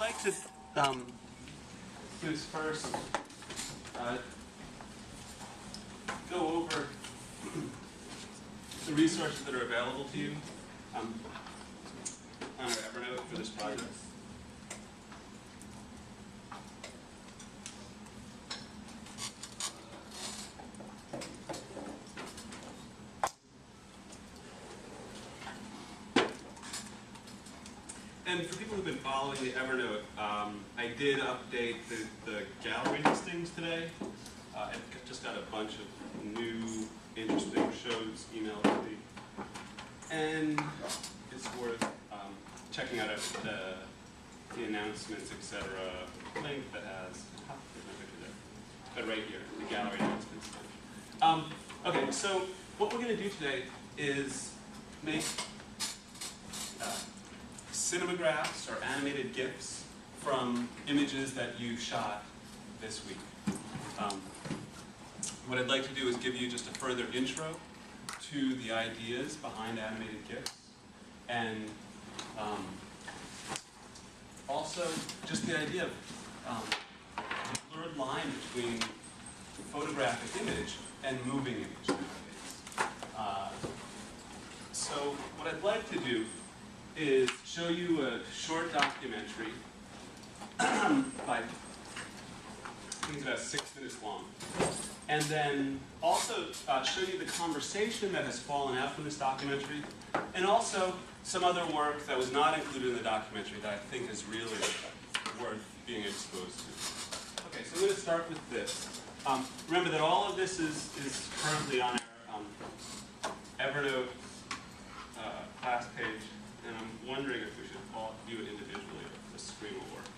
like to do is first go over the resources that are available to you on our Evernote for this project. And for people who've been following the Evernote, I did update the gallery listings today. I just got a bunch of new, interesting shows emailed to me. And it's worth checking out the announcements, etc. link that has, there's my picture there, but right here, the gallery announcements. Okay, so what we're going to do today is make cinemagraphs or animated Gifs from images that you shot this week. What I'd like to do is give you just a further intro to the ideas behind animated Gifs, and also just the idea of the blurred line between photographic image and moving image nowadays. So what I'd like to do is show you a short documentary by, I think it's about 6 minutes long. And then also show you the conversation that has fallen out from this documentary, and also some other work that was not included in the documentary that I think is really worth being exposed to. Okay, so I'm going to start with this. Remember that all of this is currently on our Evernote class page. And I'm wondering if we should all view it individually, or if the screen will work,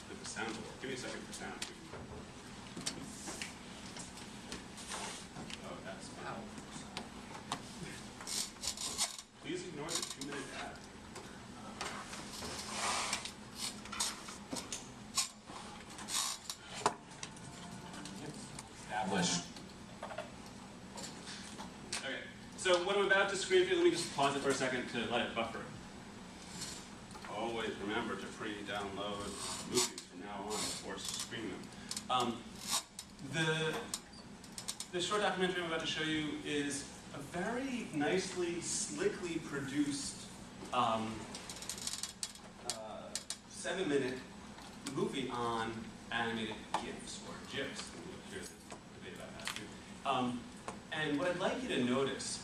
if the sound will work. Give me a second for sound. Oh, that's fine. Please ignore the 2-minute ad. Established. Okay, so what I'm about to screen for you, let me just pause it for a second to let it buffer. Always remember to pre-download movies from now on before screening them. The short documentary I'm about to show you is a very nicely, slickly produced 7-minute movie on animated GIFs, or GIFs. Here's the debate about that too. And what I'd like you to notice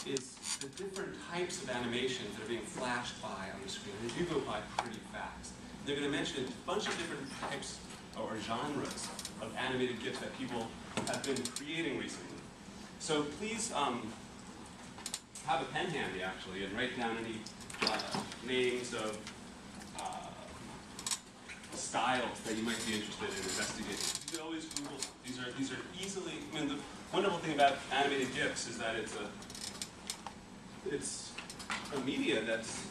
is the different types of animations that are being flashed by on the screen. They do go by pretty fast. They're going to mention a bunch of different types or genres of animated GIFs that people have been creating recently. So please have a pen handy, actually, and write down any names of styles that you might be interested in investigating. You can always Google them. These are easily, I mean, the wonderful thing about animated GIFs is that it's a media that's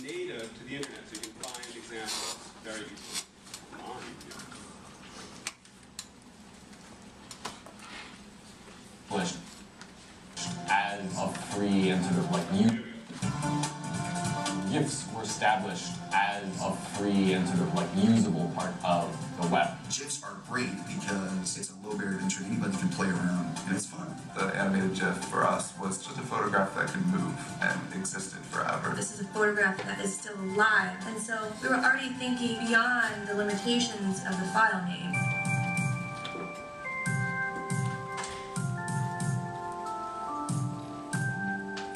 native to the internet, so you can find examples very easily on YouTube. As a free and sort of like GIFs were established as a free and sort of like usable part of the web. GIFs are great because it's a low barrier to entry. Anybody can play around, and it's fun. The animated GIF for us was just a photograph that can move and existed forever. This is a photograph that is still alive, and so we were already thinking beyond the limitations of the file name.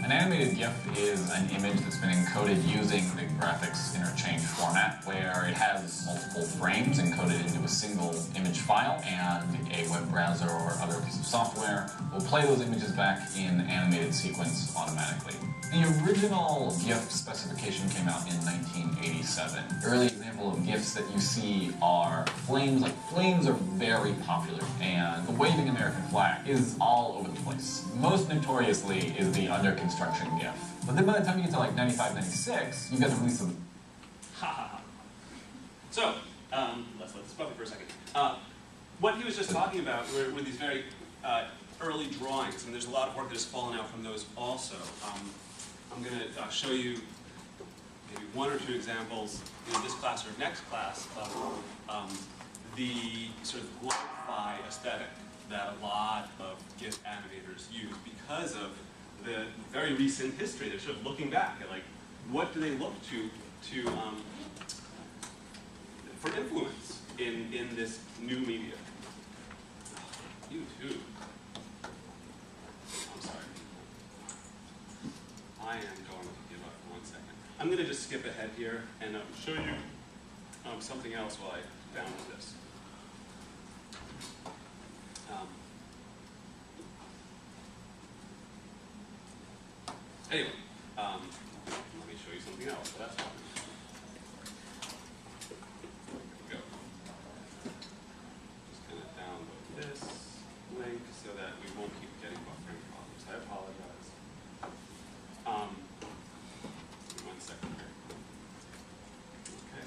An animated GIF is an image that's been encoded using the graphics interchange format, where it has multiple frames encoded into a single image file, and a web browser or other piece of software will play those images back in animated sequence automatically. The original GIF specification came out in 1987. Early example of GIFs that you see are flames. Like, flames are very popular, and the waving American flag is all over the place. Most notoriously is the under construction GIF. But then by the time you get to like 95, 96, you got to release them. Ha ha ha. So, let's let this buffer for a second. What he was just talking about were these very early drawings, and there's a lot of work that has fallen out from those also. I'm going to show you maybe one or two examples in this class or next class of the sort of lo-fi aesthetic that a lot of GIF animators use because of the very recent history. They're sort of looking back at, like, what do they look to for influence in this new media. YouTube. I'm sorry. I am going to give up for 1 second. I'm going to just skip ahead here and show you something else while I download this. Anyway, let me show you something else. So that's fine. Go. Just going to download this link so that we won't keep getting buffering problems. I apologize. 1 second here. Okay.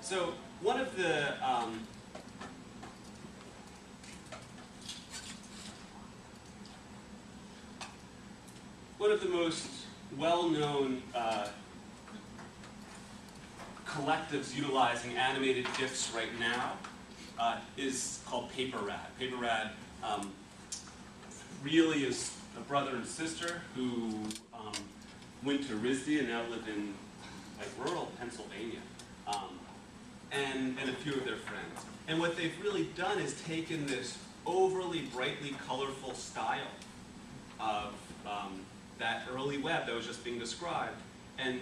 So one of the most well-known collectives utilizing animated GIFs right now is called PaperRad. PaperRad really is a brother and sister who went to RISD and now live in like rural Pennsylvania, and a few of their friends. And what they've really done is taken this overly brightly colorful style of that early web that was just being described, and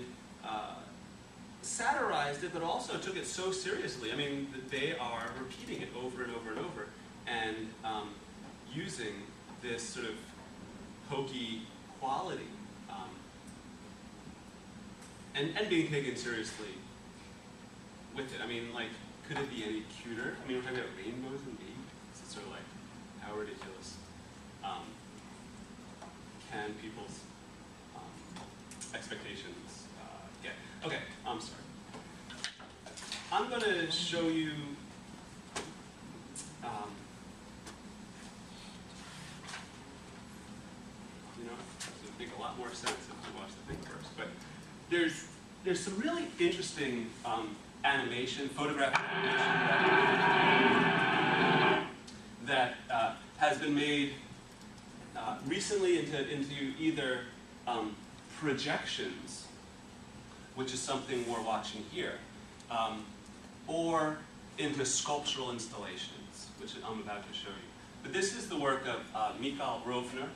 satirized it, but also took it so seriously. I mean, they are repeating it over and over and over, and using this sort of hokey quality, and being taken seriously with it. I mean, like, could it be any cuter? I mean, we're talking about rainbows and bees. It's sort of like, how ridiculous can people's expectations get? Okay, I'm sorry. I'm going to show you you know, it would make a lot more sense if you watch the thing first. But there's some really interesting animation, photographic animation that has been made recently into either projections, which is something we're watching here, or into sculptural installations, which I'm about to show you. But this is the work of Mikael Rovner,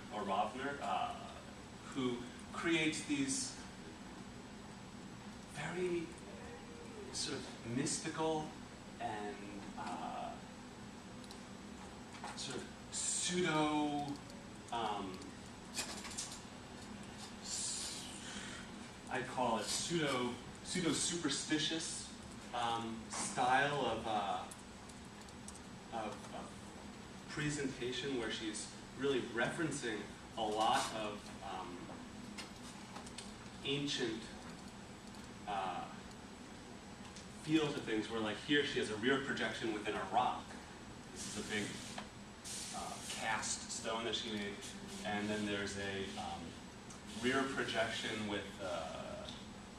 who creates these very sort of mystical and sort of pseudo, I'd call it pseudo superstitious style of presentation, where she's really referencing a lot of ancient fields of things, where, like, here she has a rear projection within a rock. This is a big cast stone that she made, and then there's a rear projection with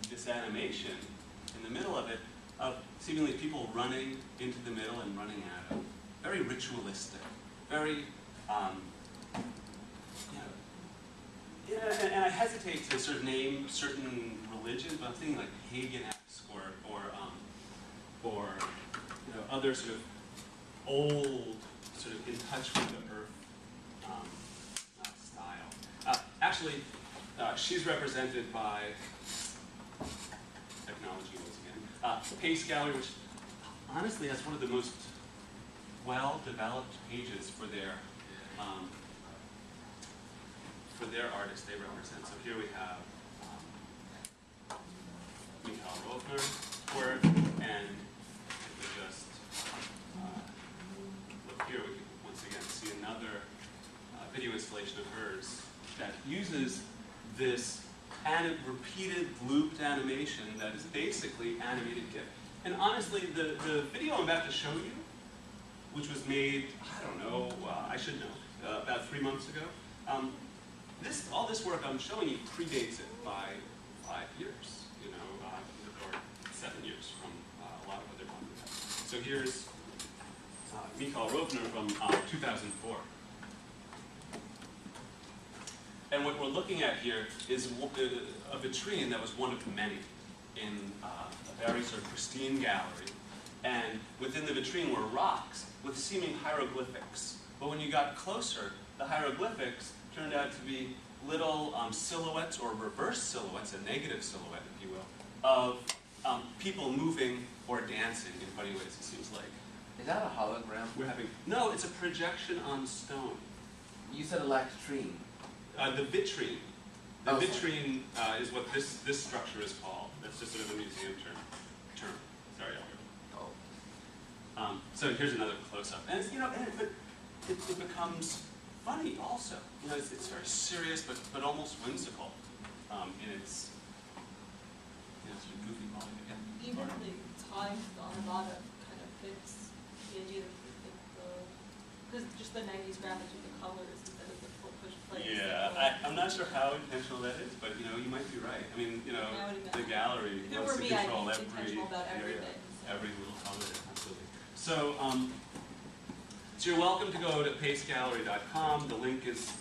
this animation in the middle of it, of seemingly people running into the middle and running out of. Very ritualistic, very, and I hesitate to sort of name certain religions, but I'm thinking like pagan-esque or you know, other sort of old, sort of in touch with the earth style. Actually, she's represented by technology once again. Pace Gallery, which honestly has one of the most well-developed pages for their artists they represent. So here we have Mikael Rovner's work, and if we just look here, we can once again see another video installation of hers that uses this repeated looped animation that is basically animated GIF. And honestly, the video I'm about to show you, which was made, I don't know, I should know, about 3 months ago, all this work I'm showing you predates it by 5 years, you know, or 7 years from a lot of other companies. So here's Michael Rovner from 2004. And what we're looking at here is a vitrine that was one of many in a very sort of pristine gallery. And within the vitrine were rocks with seeming hieroglyphics. But when you got closer, the hieroglyphics turned out to be little silhouettes or reverse silhouettes, a negative silhouette, if you will, of people moving or dancing in funny ways, it seems like. Is that a hologram? No, it's a projection on stone. You said a latrine. The vitrine. The Oh, vitrine is what this structure is called. That's just sort of a museum term. Sorry, Albert. Oh. So here's another close-up, and it's, you know, but it becomes funny also. You know, it's very serious, but almost whimsical in its, you know, sort of goofy quality. Yeah. Even the time on a lot of kind of fits the idea that because just the 90s graphics with the colors instead of the full push play. Yeah, I'm not sure how intentional that is, but you know, you might be right. I mean, you know, Yeah, I would the imagine. gallery If it wants were to me, I'd control be every intentional about area, everything, so. every little color, absolutely. So, so you're welcome to go to pacegallery.com. The link is,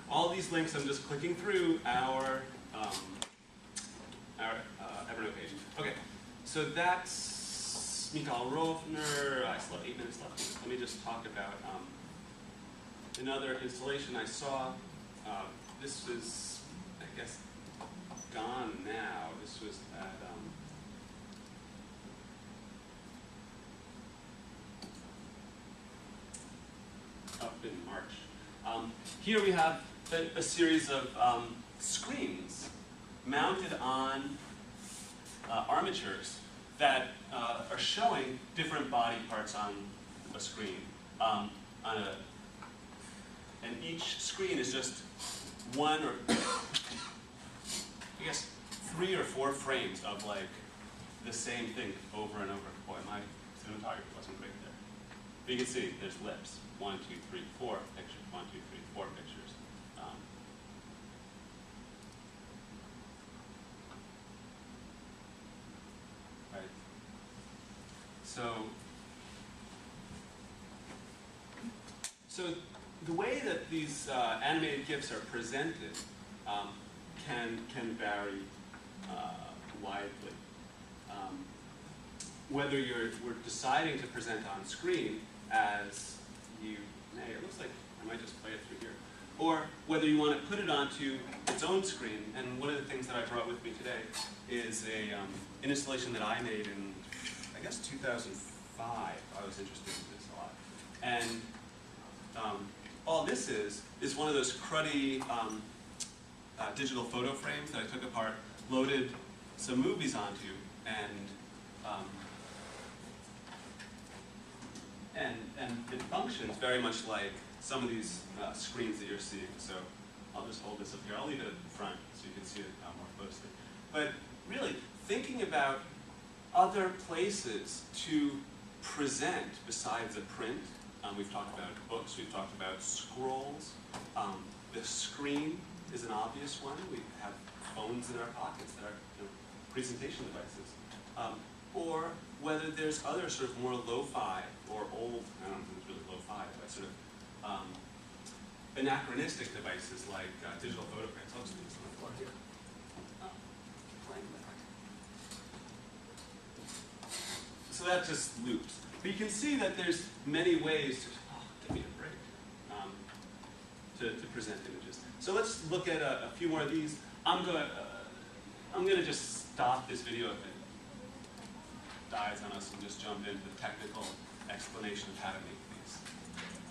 all these links I'm just clicking through our Evernote page. Okay, so that's Michael Rovner. I still have 8 minutes left. Let me just talk about another installation I saw. This was, I guess, gone now. This was at up in March. Here we have a series of screens mounted on armatures that are showing different body parts on a screen. And each screen is just one or, I guess, 3 or 4 frames of like the same thing over and over. Boy, my cinematography wasn't great there. But you can see there's lips. 1, 2, 3, 4 pictures. 1, 2, 3, 4 pictures. Right. So the way that these animated GIFs are presented can vary widely. Whether we're deciding to present on screen, as you may, it looks like I might just play it through here, or whether you want to put it onto its own screen. And one of the things that I brought with me today is an installation that I made in, I guess, 2005. I was interested in this a lot. And all this is one of those cruddy digital photo frames that I took apart, loaded some movies onto, and it functions very much like some of these screens that you're seeing. So I'll just hold this up here. I'll leave it at the front so you can see it more closely. But really, thinking about other places to present besides a print. We've talked about books, we've talked about scrolls. The screen is an obvious one. We have phones in our pockets that are, you know, presentation devices. Or whether there's other sort of more lo-fi or old, I don't know if it's really lo-fi, but sort of anachronistic devices like digital photo prints. I'll just do this on the floor here. Playing back. So that just loops. But you can see that there's many ways to, give me a break, to present images. So let's look at a few more of these. I'm gonna just stop this video if it dies on us and just jump into the technical explanation of how to make these.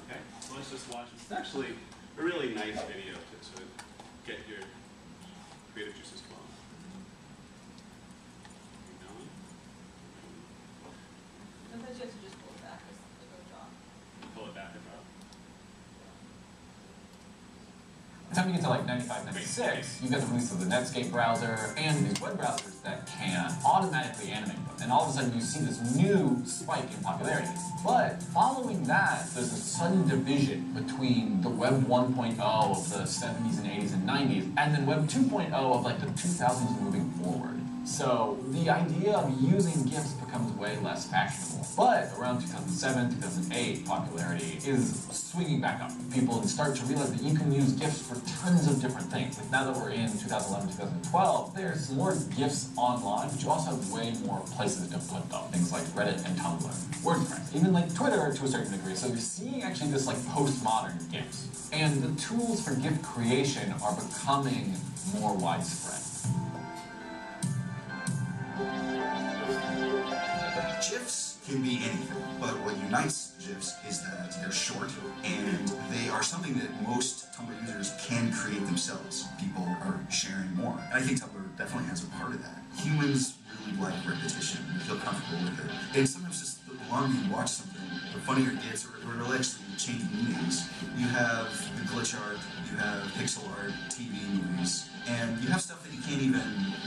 Okay, so let's just watch this. It's actually a really nice video to sort of get your creative juices flowing. Keep going. Sometimes you have to just pull it back as it goes off. Pull it back and up. time you get to like 95, 96, you get the release of the Netscape browser and these web browsers that can automatically animate them. And all of a sudden you see this new spike in popularity. But following that, there's a sudden division between the Web 1.0 of the 70s and 80s and 90s, and then Web 2.0 of like the 2000s moving forward. So the idea of using GIFs becomes way less fashionable. But around 2007, 2008, popularity is swinging back up. People start to realize that you can use GIFs for tons of different things. Like now that we're in 2011, 2012, there's more GIFs online, but you also have way more places to put them. Things like Reddit and Tumblr, WordPress, even like Twitter to a certain degree. So you're seeing actually this like postmodern GIFs. And the tools for GIF creation are becoming more widespread. GIFs can be anything, but what unites GIFs is that they're short, and they are something that most Tumblr users can create themselves. People are sharing more, and I think Tumblr definitely has a part of that. Humans really like repetition, we feel comfortable with it, and sometimes just the longer you watch something, the funnier it gets, or it'll actually change meanings. You have the glitch art, you have pixel art, TV movies, and you have stuff that you can't even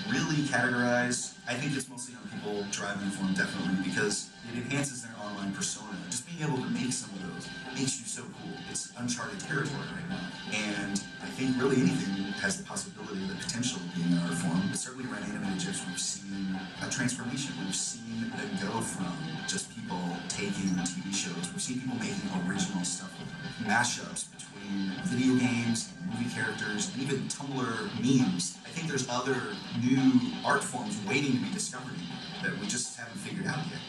really categorize. I think it's mostly on people driving for them, definitely, because it enhances their online persona. Just being able to make some of those makes you so cool. It's uncharted territory right now. And I think really anything has the possibility, the potential of being an art form. But certainly around animated GIFs, we've seen a transformation. We've seen them go from just people taking TV shows. We've seen people making original stuff with them. Mashups between video games, movie characters, and even Tumblr memes. I think there's other new art forms waiting to be discovered that we just haven't figured out yet.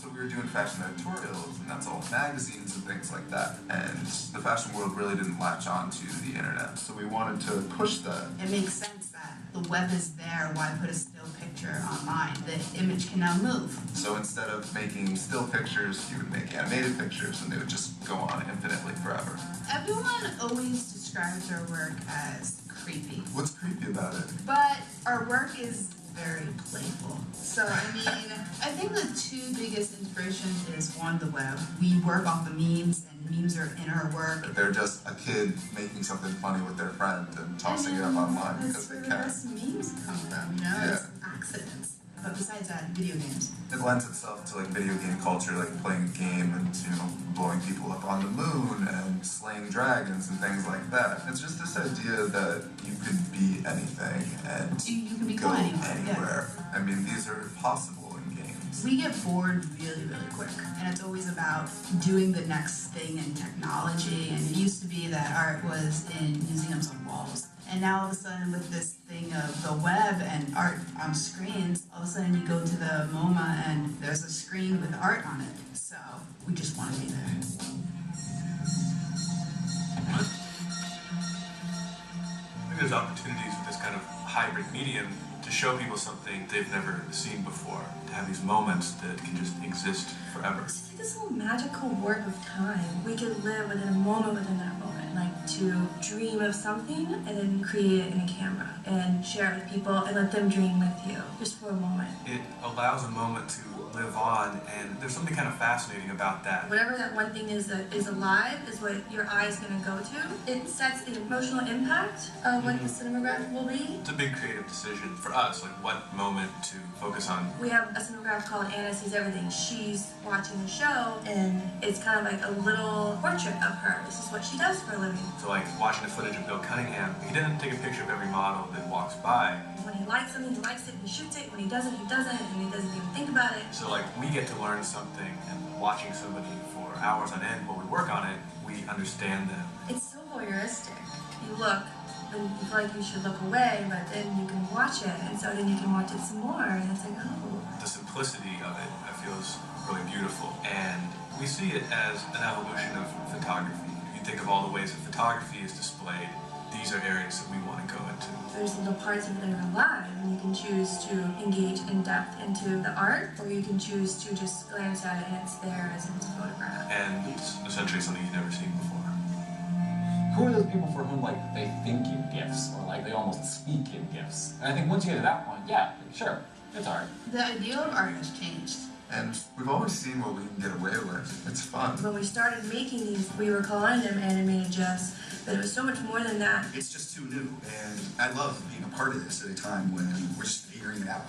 So we were doing fashion editorials, and that's all magazines and things like that. And the fashion world really didn't latch on to the internet, so we wanted to push that. It makes sense that the web is there, why put a still picture online? The image can now move. So instead of making still pictures, you would make animated pictures, and they would just go on infinitely forever. Everyone always describes their work as creepy. What's creepy about it? But our work is very playful. So, I mean, I think the two biggest inspirations is one, the web. We work off the memes, and memes are in our work. They're just a kid making something funny with their friend and tossing it up online because they That's can. where the best memes come from, you know? Yeah. It's accidents. But besides that, video games. It lends itself to like video game culture, like playing a game and blowing people up on the moon and slaying dragons and things like that. It's just this idea that you could be anything and You can go become anyone, anywhere. I mean, these are possible in games. We get bored really, really quick, and it's always about doing the next thing in technology. And it used to be that art was in museums on walls, and now all of a sudden with this thing of the web and art on screens, all of a sudden you go to the MoMA and there's a screen with art on it. So we just want to be there. I think there's opportunities with this kind of hybrid medium to show people something they've never seen before, to have these moments that can just exist forever. It's like this whole magical warp of time. We could live within a moment within that moment, like to dream of something and then create it in a camera and share it with people and let them dream with you, just for a moment. It allows a moment to live on, and there's something kind of fascinating about that. Whatever that one thing is that is alive is what your eye is going to go to. It sets the emotional impact of what the cinematograph will be. It's a big creative decision for us, like what moment to focus on. We have a cinematograph called Anna Sees Everything. She's watching the show, and it's kind of like a little portrait of her. This is what she does for a living. So like watching the footage of Bill Cunningham, he didn't take a picture of every model that walks by. When he likes something, he likes it, he shoots it. When he doesn't, and he doesn't even think about it. So like we get to learn something, and watching somebody for hours on end while we work on it, we understand them. It's so voyeuristic. You look, and you feel like you should look away, but then you can watch it, and so then you can watch it some more, and it's like, oh. The simplicity of it, I feel, is really beautiful, and we see it as an evolution of photography. If you think of all the ways that photography is displayed, these are areas that we want to go into. There's little parts of it that are alive, and you can choose to engage in depth into the art, or you can choose to just glance at it and it's there as it's a photograph. And it's essentially something you've never seen before. Who are those people for whom like they think in GIFs, or like they almost speak in GIFs? And I think once you get to that point, yeah, sure, it's art. The idea of art has changed. And we've always seen what we can get away with. It's fun. When we started making these, we were calling them animated GIFs, but it was so much more than that. It's just too new, and I love being a part of this at a time when we're just figuring it out.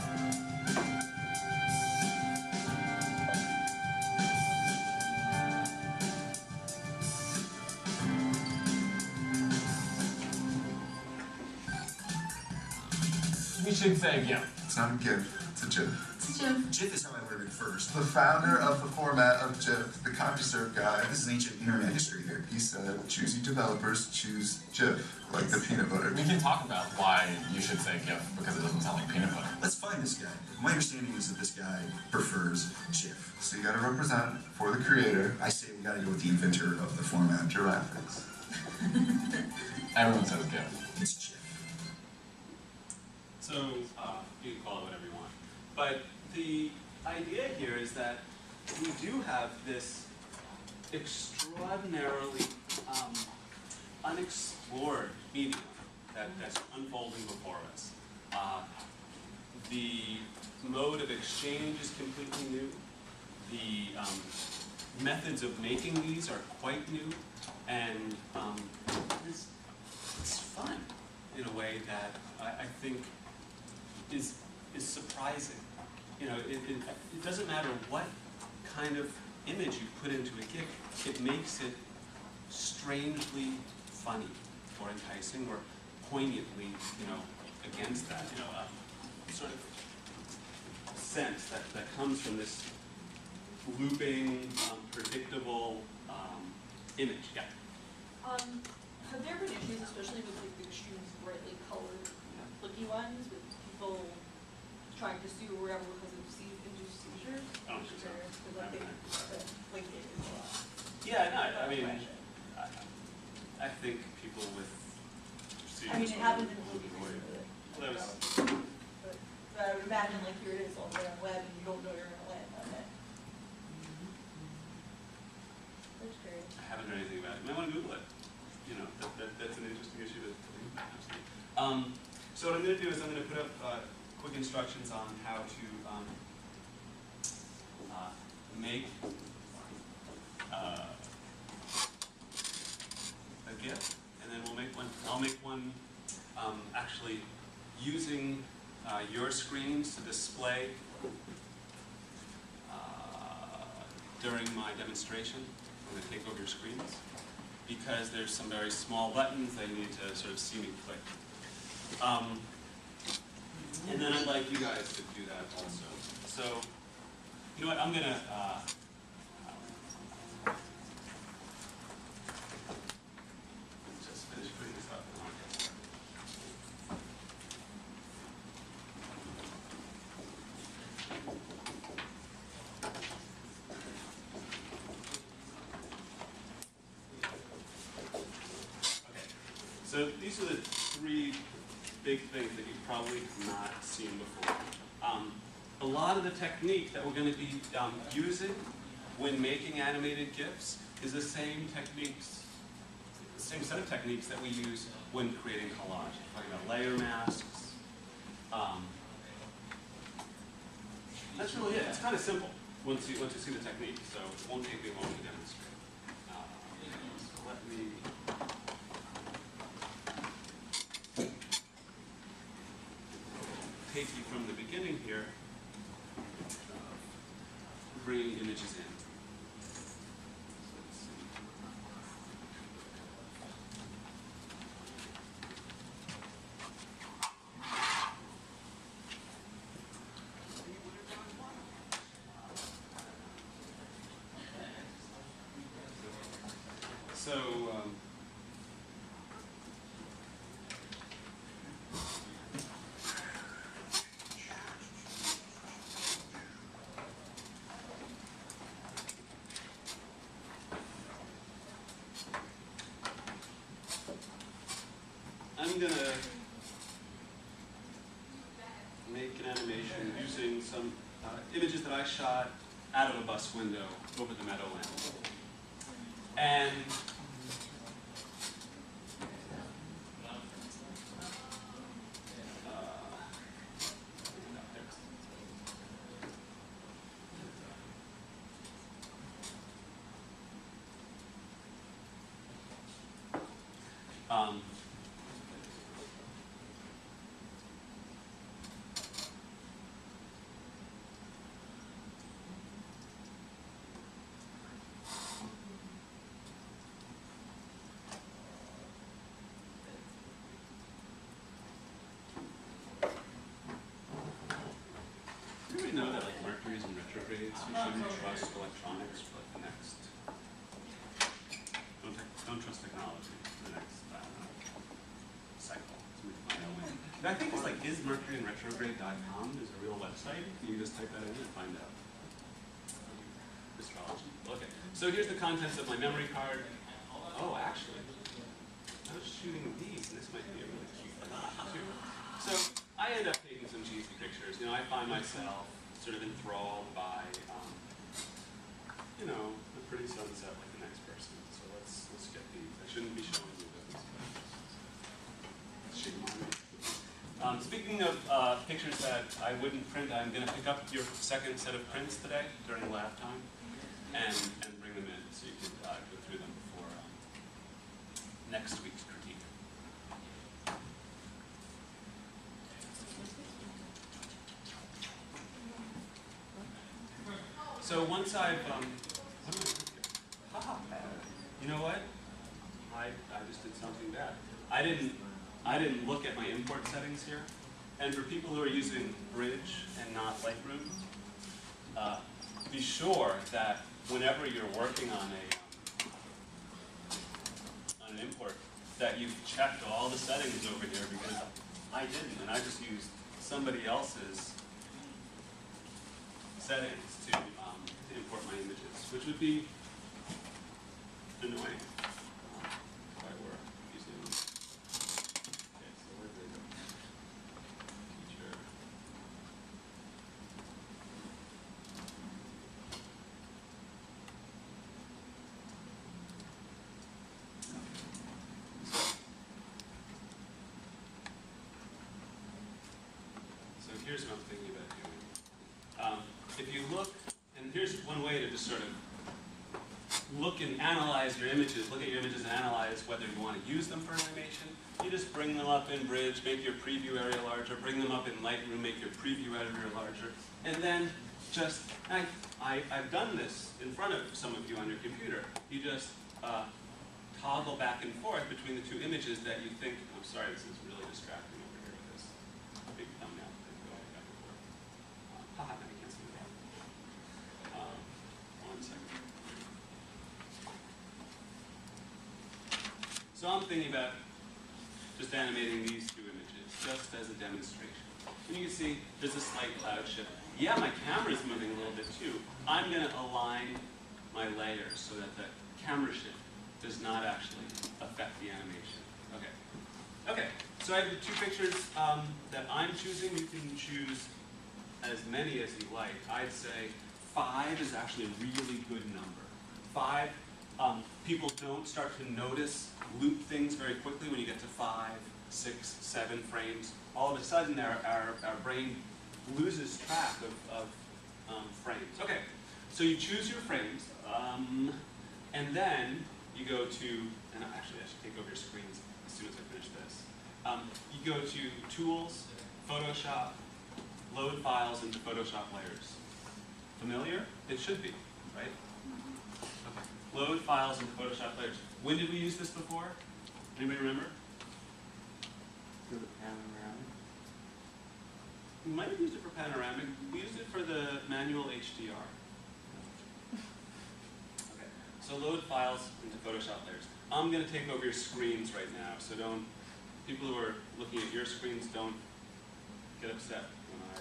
We should say GIF. It's not a GIF, it's a GIF. It's a GIF. GIF is how I learned it first. The founder of the format of GIF, the CompuServe guy, This is ancient internet history here. he said, choosy developers choose GIF, like the peanut butter. We can talk about why you should say GIF because it doesn't sound like peanut butter. Let's find this guy. My understanding is that this guy prefers GIF. So you gotta represent for the creator, I say we gotta go with the inventor of the format. graphics. Everyone says GIF. It's GIF. So, you can call it whatever you want. But the idea here is that we do have this extraordinarily unexplored medium that's unfolding before us. The mode of exchange is completely new. The methods of making these are quite new, and it's fun in a way that I think is surprising. You know, it doesn't matter what kind of image you put into a GIF, it makes it strangely funny or enticing or poignantly, you know, against that, you know, sort of sense that comes from this looping, predictable image. Yeah. Have there been issues, especially with like the extreme brightly colored looking ones, with people trying to sue or whatever because of induced seizures? I don't think so. Yeah, no, I mean, I think people with seizures. I mean, it happens in movies. Well, But I would imagine like here it is all there on the web and you don't know you're gonna land on it. That's great. I haven't heard anything about it. You might want to Google it. You know, that's an interesting issue to think about. So what I'm going to do is I'm going to put up quick instructions on how to make a GIF, and then we'll make one. I'll make one actually using your screens to display during my demonstration. I'm going to take over your screens because there's some very small buttons they need to sort of see me click. And then I'd like you guys to do that also. So, you know what, I'm gonna just finish putting this up. Okay, so these are the three big things that you've probably not seen before. A lot of the technique that we're going to be using when making animated GIFs is the same techniques, the same set of techniques that we use when creating collage. We're talking about layer masks. That's really it. It's kind of simple once you see the technique, so it won't take me long to demonstrate. So let me. Take you from the beginning here, bringing images in. So, I'm going to make an animation using some images that I shot out of a bus window over the Meadowlands. And Everybody know that like Mercury's in retrograde, so you shouldn't trust electronics for like the next. Don't trust technology for the next cycle. And I think it's like ismercuryinretrograde.com is a real website. You can just type that in and find out. Astrology. Okay. So here's the contents of my memory card. Oh, actually, I was shooting these, and this might be a really cute one too. So I end up taking some cheesy pictures. You know, I find myself sort of enthralled by, you know, a pretty sunset like the next person. So let's get these. I shouldn't be showing you those. Shame on me. Speaking of pictures that I wouldn't print, I'm going to pick up your second set of prints today during lab time and bring them in so you can go through them before next week's critique. So once I've, what am I doing here? You know what? I just did something bad. I didn't look at my import settings here. And for people who are using Bridge and not Lightroom, be sure that whenever you're working on an import, that you've checked all the settings over here, because I didn't, and I just used somebody else's settings to import my images, which would be annoying if I were using them. Okay, so where did I go? Teacher. So here's what I'm thinking about doing. If you look, and here's one way to just sort of look and analyze your images, look at your images and analyze whether you want to use them for animation. You just bring them up in Bridge, make your preview area larger, bring them up in Lightroom, make your preview area larger, and then just, I've done this in front of some of you on your computer. You just toggle back and forth between the two images that you think, I'm sorry, this is really distracting over here with this big thumbnail thing going back and forth. Haha, now you can't see that. 1 second. So I'm thinking about just animating these two images, just as a demonstration. And you can see there's a slight cloud shift. Yeah, my camera's moving a little bit too. I'm going to align my layers so that the camera shift does not actually affect the animation. Okay. Okay, so I have the two pictures that I'm choosing. You can choose as many as you like. I'd say 5 is actually a really good number. 5, people don't start to notice loop things very quickly when you get to 5, 6, 7 frames. All of a sudden, our brain loses track of frames. Okay, so you choose your frames, and then you go to, and actually I should take over your screens as soon as I finish this. You go to Tools, Photoshop, Load Files into Photoshop Layers. Familiar? It should be, right? Okay. Load Files into Photoshop Layers. When did we use this before? Anybody remember? For the panoramic. We might have used it for panoramic. We used it for the manual HDR. Okay. So load files into Photoshop layers. I'm going to take over your screens right now, so don't, people who are looking at your screens, don't get upset when I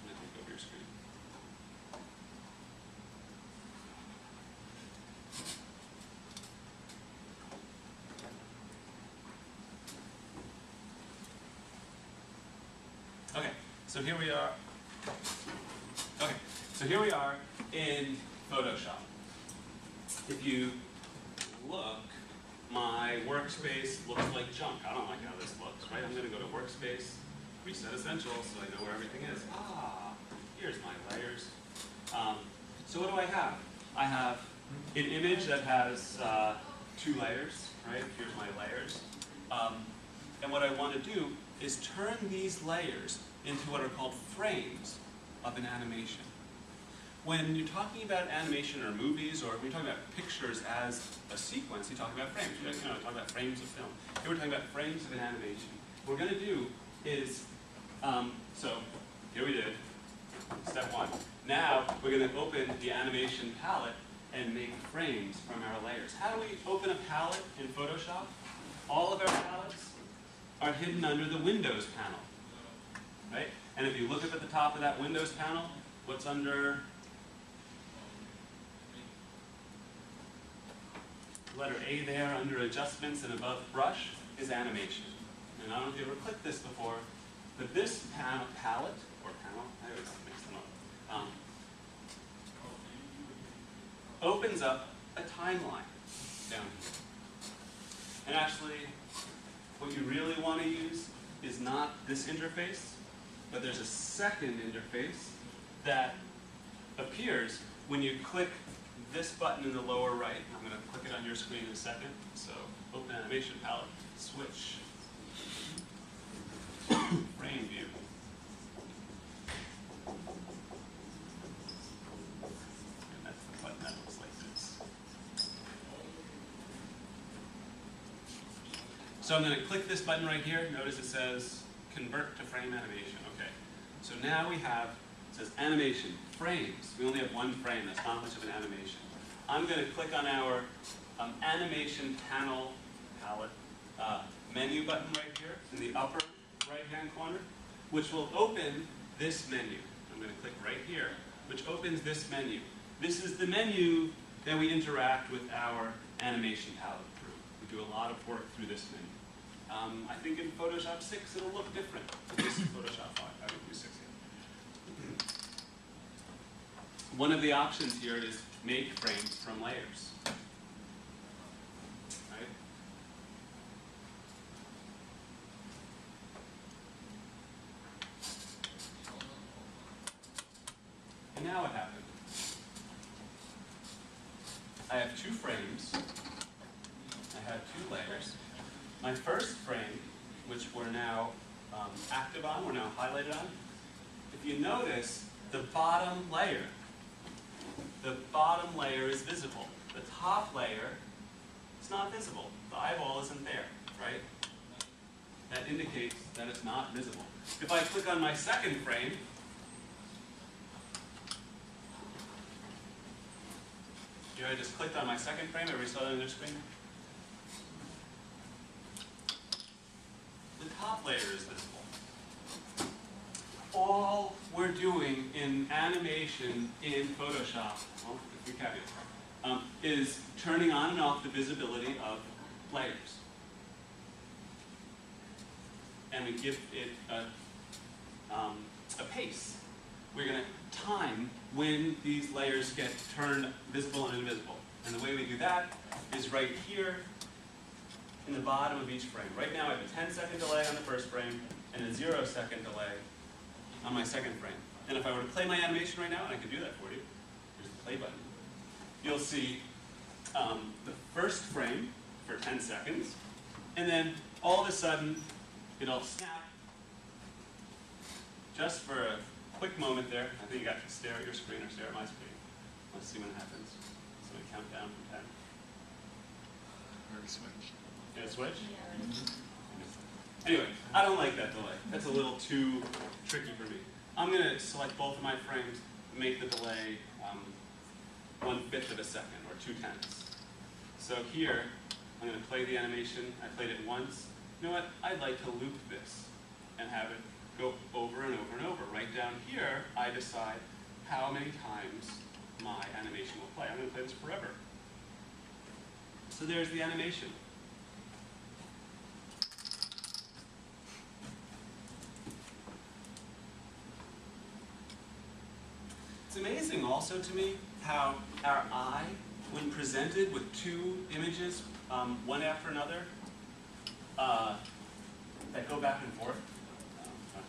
I'm going to take over your screen. Okay, so here we are. Okay, so here we are in Photoshop. If you look, my workspace looks like junk. I don't like how this looks, right? I'm going to go to Workspace, reset essentials so I know where everything is. Ah, here's my layers. So what do I have? I have an image that has 2 layers, right? Here's my layers. And what I want to do is turn these layers into what are called frames of an animation. When you're talking about animation or movies, or when you're talking about pictures as a sequence, you're talking about frames. You're talking about frames of film. Here we're talking about frames of an animation. What we're going to do is, so here we did, step 1. Now we're going to open the animation palette and make frames from our layers. How do we open a palette in Photoshop? All of our palettes are hidden under the Windows panel, right? And if you look up at the top of that Windows panel, what's under letter A there, under Adjustments and above Brush, is Animation. And I don't know if you ever clicked this before, but this palette, or panel, I always mix them up, opens up a timeline down here. And actually, what you really want to use is not this interface, but there's a second interface that appears when you click this button in the lower right. I'm going to click it on your screen in a second. So, open animation palette, switch, frame view. And that's the button that looks like this. So I'm going to click this button right here. Notice it says convert to frame animation. Okay. So now we have, it says animation, frames. We only have 1 frame. That's not much of an animation. I'm going to click on our animation panel palette menu button right here in the upper right-hand corner, which will open this menu. I'm going to click right here, which opens this menu. This is the menu that we interact with our animation palette through. We do a lot of work through this menu. I think in Photoshop 6 it'll look different. This is Photoshop 5. I don't do 6 yet. One of the options here is make frames from layers. Right? And now what happened? I have 2 frames. I have 2 layers. My first frame, which we're now active on, we're now highlighted on, if you notice, the bottom layer is visible. The top layer is not visible. The eyeball isn't there, right? That indicates that it's not visible. If I click on my second frame, here I just clicked on my second frame. Everybody saw that on their screen? The top layer is visible. All we're doing in animation in Photoshop, well, if we caveat, is turning on and off the visibility of layers. And we give it a pace. We're going to time when these layers get turned visible and invisible. And the way we do that is right here in the bottom of each frame. Right now I have a 10-second delay on the first frame and a 0-second delay on my second frame. And if I were to play my animation right now, and I could do that for you, here's the play button, you'll see the first frame for 10 seconds, and then all of a sudden it'll snap just for a quick moment there. I think you got to stare at your screen or stare at my screen. Let's see when it happens. So we count down from 10. Or switch. Gonna switch? Anyway, I don't like that delay. That's a little too tricky for me. I'm going to select both of my frames and make the delay 1/5 of a second, or 2/10. So here, I'm going to play the animation. I played it once. You know what? I'd like to loop this and have it go over and over and over. Right down here, I decide how many times my animation will play. I'm going to play this forever. So there's the animation. It's amazing also to me how our eye, when presented with 2 images, one after another, that go back and forth. I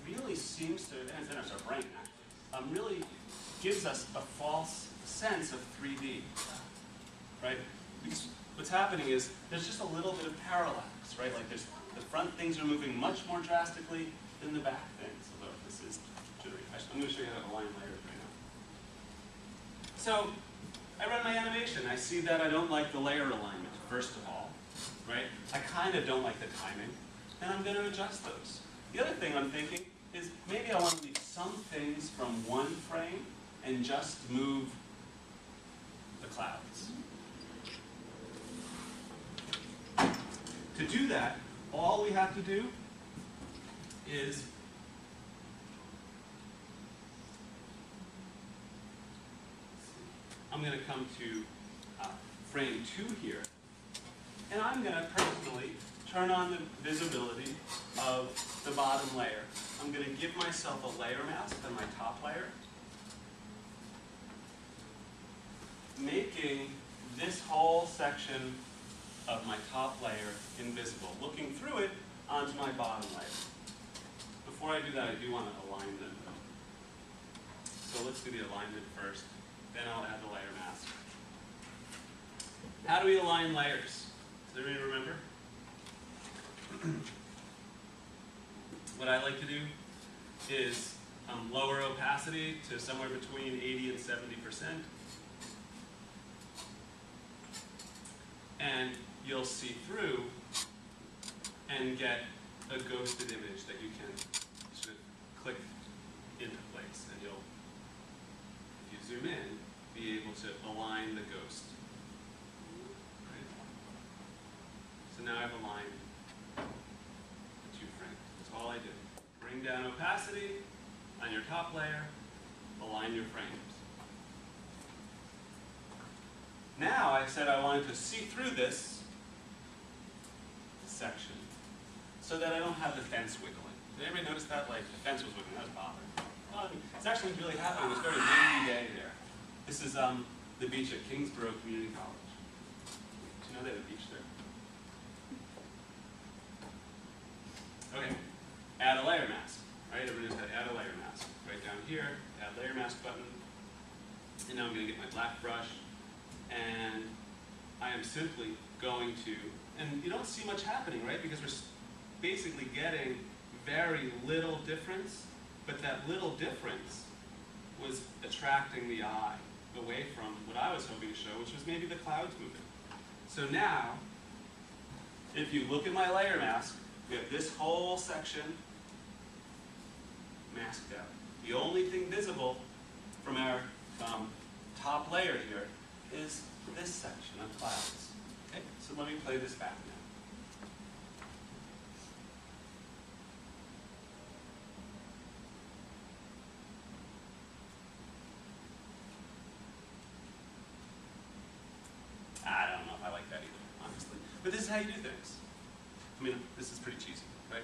really seems to, and it's our brain actually, really gives us a false sense of 3D, right? Because what's happening is there's just a little bit of parallax, right? Like there's, the front things are moving much more drastically than the back things, although this is jittery. I'm going to show you how to align layers right now. So I run my animation. I see that I don't like the layer alignment, first of all, right? I kind of don't like the timing, and I'm going to adjust those. The other thing I'm thinking is maybe I want to leave some things from one frame and just move the clouds. To do that, all we have to do is I'm going to come to frame 2 here, and I'm going to personally turn on the visibility of the bottom layer. I'm going to give myself a layer mask on my top layer, making this whole section of my top layer invisible, looking through it onto my bottom layer. Before I do that, I do want to align them. So let's do the alignment first, then I'll add the layer mask. How do we align layers? Does everybody remember? What I like to do is lower opacity to somewhere between 80 and 70%. And you'll see through and get a ghosted image that you can sort of click into place. And you'll, if you zoom in, be able to align the ghost. Right? So now I've aligned the 2 frames. That's all I did. Bring down opacity on your top layer, align your frames. Now I said I wanted to see through this section so that I don't have the fence wiggling. Did anybody notice that? Like the fence was wiggling, that was bothering me. It's actually really happening. It's a very windy day there. This is the beach at Kingsborough Community College. Do you know they have a beach there? Okay, add a layer mask, right? Everybody's got to add a layer mask. Right down here, add layer mask button. And now I'm going to get my black brush. And I am simply going to, and you don't see much happening, right? Because we're basically getting very little difference, but that little difference was attracting the eye away from what I was hoping to show, which was maybe the clouds moving. So now, if you look at my layer mask, we have this whole section masked out. The only thing visible from our top layer here is this section of clouds. Okay, so let me play this back now. I don't know if I like that either, honestly. But this is how you do things. I mean, this is pretty cheesy, right?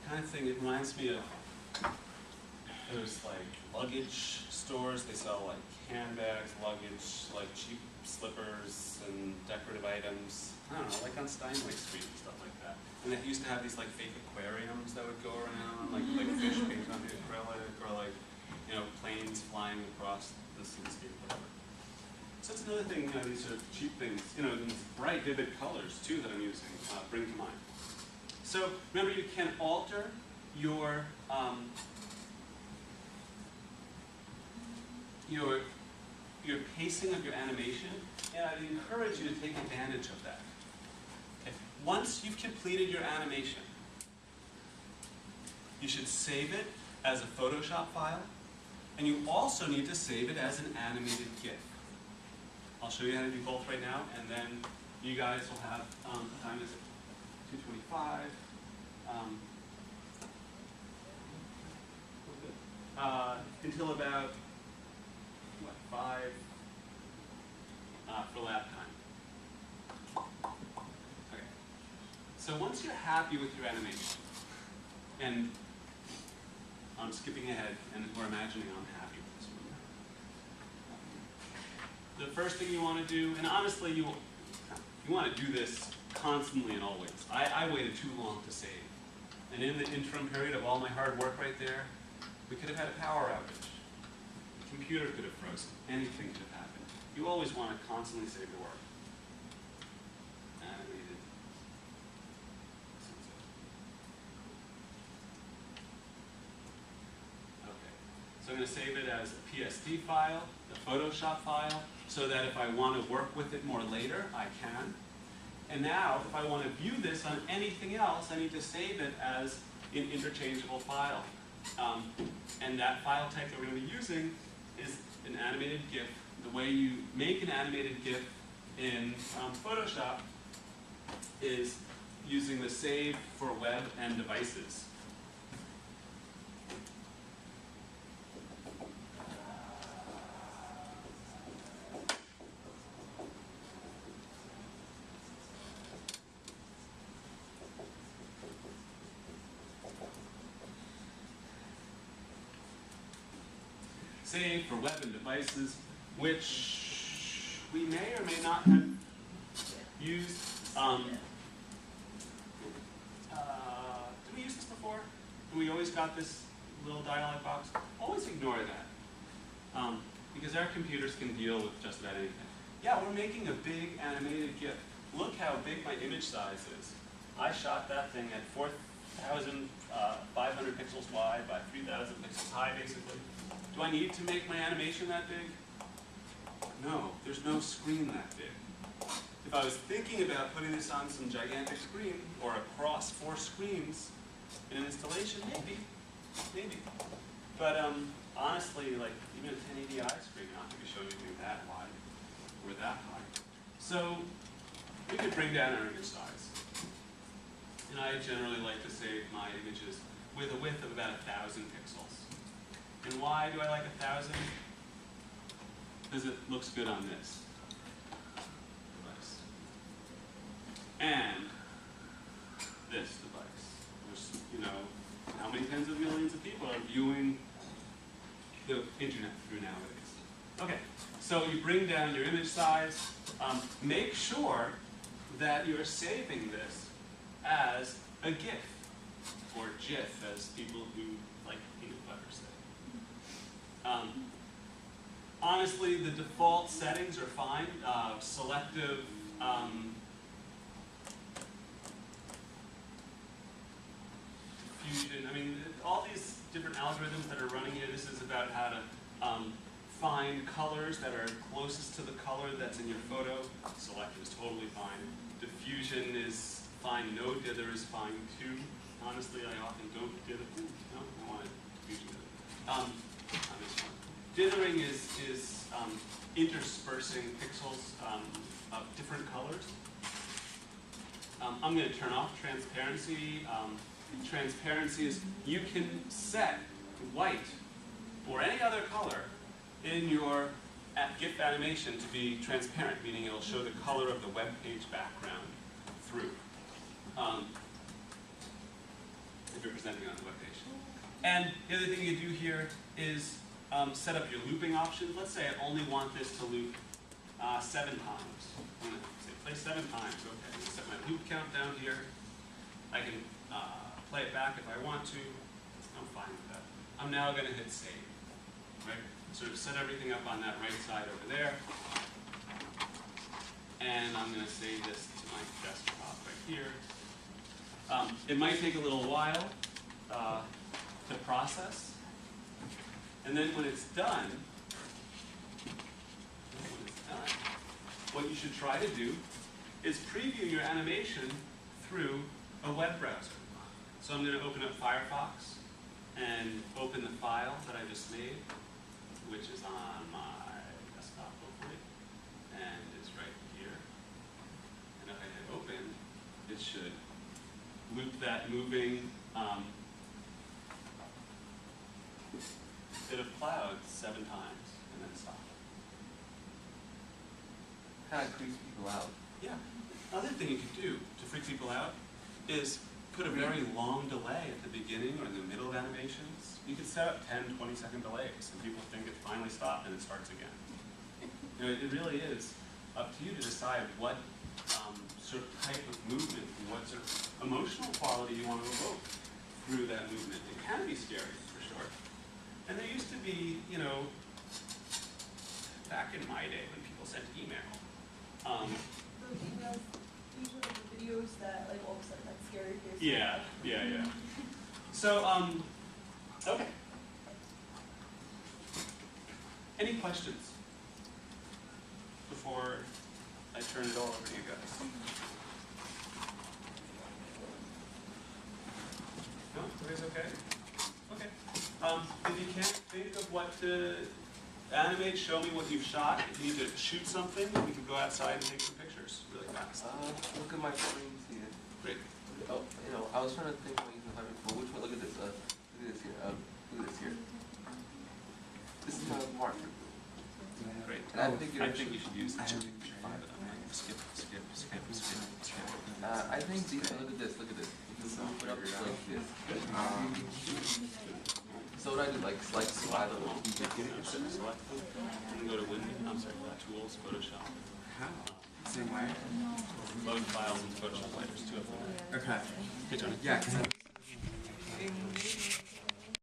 Kind of thing, it reminds me of those like luggage stores. They sell like handbags, luggage, like cheap slippers and decorative items. I don't know, like on Steinway Street and stuff like that. And they used to have these like fake aquariums that would go around, like fish painted on the acrylic, or like, you know, planes flying across the cityscape, whatever. So that's another thing, you know, these sort of cheap things, you know, these bright, vivid colors too that I'm using bring to mind. So remember, you can alter your pacing of your animation, and I'd encourage you to take advantage of that. Okay. Once you've completed your animation, you should save it as a Photoshop file, and you also need to save it as an animated GIF. I'll show you how to do both right now, and then you guys will have, what time is it? 2:25. Until about, what, 5 for lab time. Okay. So once you're happy with your animation, and I'm skipping ahead, and we're imagining I'm happy with this one. The first thing you want to do, and honestly, you want to do this constantly and always. I waited too long to save. And in the interim period of all my hard work right there, we could have had a power outage. The computer could have frozen. Anything could have happened. You always want to constantly save your work. Animated. Okay. So I'm going to save it as a PSD file, a Photoshop file, so that if I want to work with it more later, I can. And now, if I want to view this on anything else, I need to save it as an interchangeable file. And that file type that we're going to be using is an animated GIF. The way you make an animated GIF in Photoshop is using the save for web and devices. Save for web and devices, which we may or may not have used. Did we use this before? We always got this little dialog box. Always ignore that, because our computers can deal with just about anything. Yeah, we're making a big animated GIF. Look how big my image size is. I shot that thing at 4,500 pixels wide by 3,000 pixels high, basically. Do I need to make my animation that big? No, there's no screen that big. If I was thinking about putting this on some gigantic screen or across 4 screens in an installation, maybe. But honestly, like even a 1080i screen, not going to be showing anything that wide or that high. So we could bring down our image size. And I generally like to save my images with a width of about 1,000 pixels. And why do I like 1,000? Because it looks good on this device. And this device. There's, you know, how many tens of millions of people are viewing the internet through nowadays? Okay, so you bring down your image size. Make sure that you're saving this as a GIF, or GIF, as people who like peanut butter say. Honestly, the default settings are fine. Selective diffusion. I mean, all these different algorithms that are running here. This is about how to find colors that are closest to the color that's in your photo. Selective is totally fine. Diffusion is fine. No dither is fine too. Honestly, I often don't dither. No, I want a diffusion dither. On this one. Dithering is interspersing pixels of different colors. I'm going to turn off transparency. Transparency is you can set white or any other color in your GIF animation to be transparent, meaning it'll show the color of the web page background through. If you're presenting on the web page. And the other thing you do here is set up your looping options. Let's say I only want this to loop 7 times. I'm going to say play 7 times. Okay, I'm going to set my loop count down here. I can play it back if I want to. I'm fine with that. I'm now going to hit save. Right? Sort of set everything up on that right side over there. And I'm going to save this to my desktop right here. It might take a little while to process. And then when it's done, what you should try to do is preview your animation through a web browser. So I'm going to open up Firefox and open the file that I just made, which is on my desktop, hopefully, and it's right here. And if I hit open, it should loop that moving bit of cloud 7 times and then stop. Kind of creeps people out. Yeah. Another thing you could do to freak people out is put a very long delay at the beginning or in the middle of animations. You could set up 10, 20-second delays and people think it finally stopped and it starts again. You know, it really is up to you to decide what sort of type of movement and what sort of emotional quality you want to evoke through that movement. It can be scary, for sure. And there used to be, you know, back in my day when people sent email. Those emails, usually the videos that like all of a sudden that scary face. Yeah. So, okay. Any questions before I turn it all over to you guys? No? Everybody's okay? Okay. If you can't think of what to animate, show me what you've shot. If you need to shoot something, we can go outside and take some pictures really fast. Look at my frames here. Great. Oh, you know, I was trying to think about using Hyper for which one. Look at this. Look at this here. Look at this here. This is my marker. Great. And I think you should use 5 of them. Skip. I think these. Look at this. Look at this. You can put up like this. So what I do, like slice 5 of them. Select them. You can go to Windows. I'm sorry. Tools, Photoshop. How? Same way? Load files in Photoshop. There's 2 of them. Okay. Hey, Tony. Yeah, because